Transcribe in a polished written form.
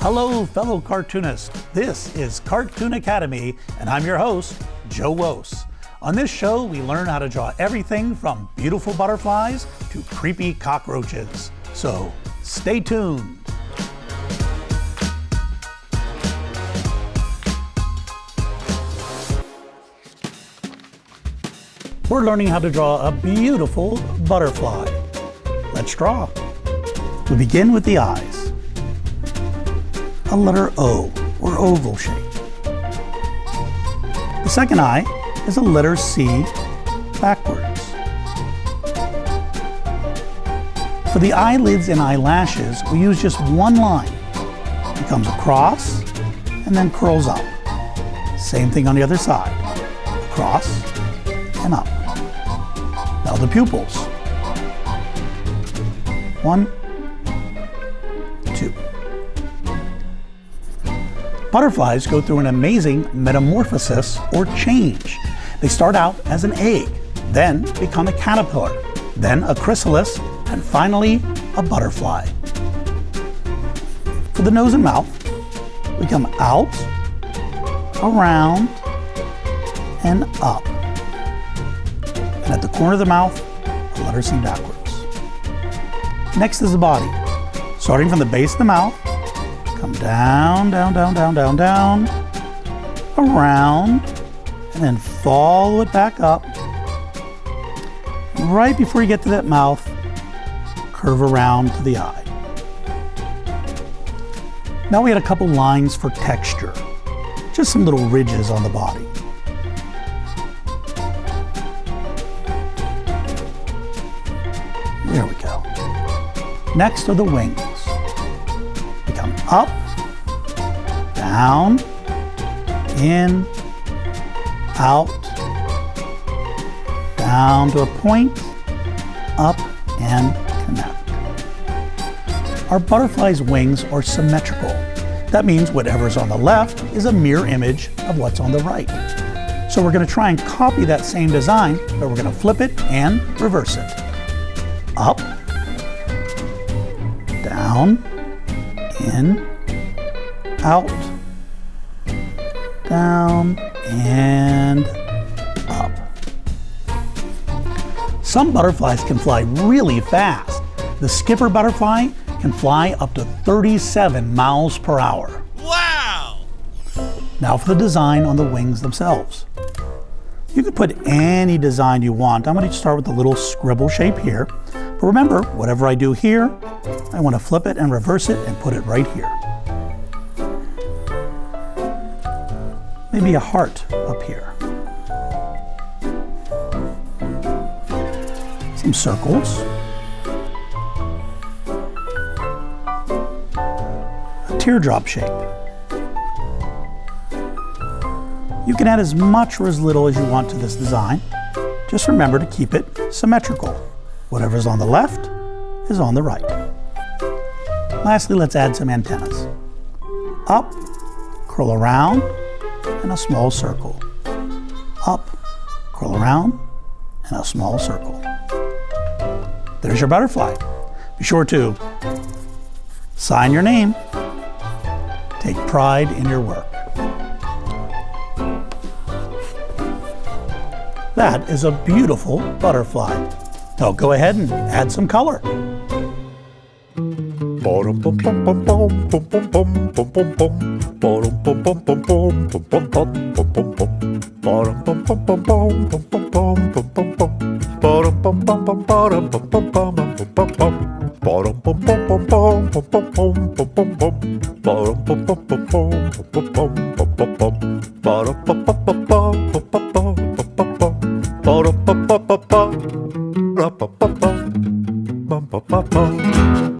Hello, fellow cartoonists. This is Cartoon Academy, and I'm your host, Joe Wos. On this show, we learn how to draw everything from beautiful butterflies to creepy cockroaches. So, stay tuned. We're learning how to draw a beautiful butterfly. Let's draw. We begin with the eyes. A letter O, or oval shape. The second eye is a letter C, backwards. For the eyelids and eyelashes, we use just one line. It comes across and then curls up. Same thing on the other side. Across and up. Now the pupils. 1, 2. Butterflies go through an amazing metamorphosis or change. They start out as an egg, then become a caterpillar, then a chrysalis, and finally a butterfly. For the nose and mouth, we come out, around, and up. And at the corner of the mouth, a letter C backwards. Next is the body. Starting from the base of the mouth, come down, down, down, down, down, down, around, and then follow it back up. And right before you get to that mouth, curve around to the eye. Now we had a couple lines for texture. Just some little ridges on the body. There we go. Next are the wings. We come up, down, in, out, down to a point, up, and connect. Our butterfly's wings are symmetrical. That means whatever's on the left is a mirror image of what's on the right. So we're going to try and copy that same design, but we're going to flip it and reverse it. Up, down, in, out, down, and up. Some butterflies can fly really fast. The skipper butterfly can fly up to 37 miles per hour. Wow! Now for the design on the wings themselves. You can put any design you want. I'm going to start with the little scribble shape here. But remember, whatever I do here, I want to flip it and reverse it and put it right here. Maybe a heart up here. Some circles. A teardrop shape. You can add as much or as little as you want to this design. Just remember to keep it symmetrical. Whatever's on the left is on the right. Lastly, let's add some antennas. Up, curl around, and a small circle. Up, curl around, and a small circle. There's your butterfly. Be sure to sign your name. Take pride in your work. That is a beautiful butterfly. Now go ahead and add some color.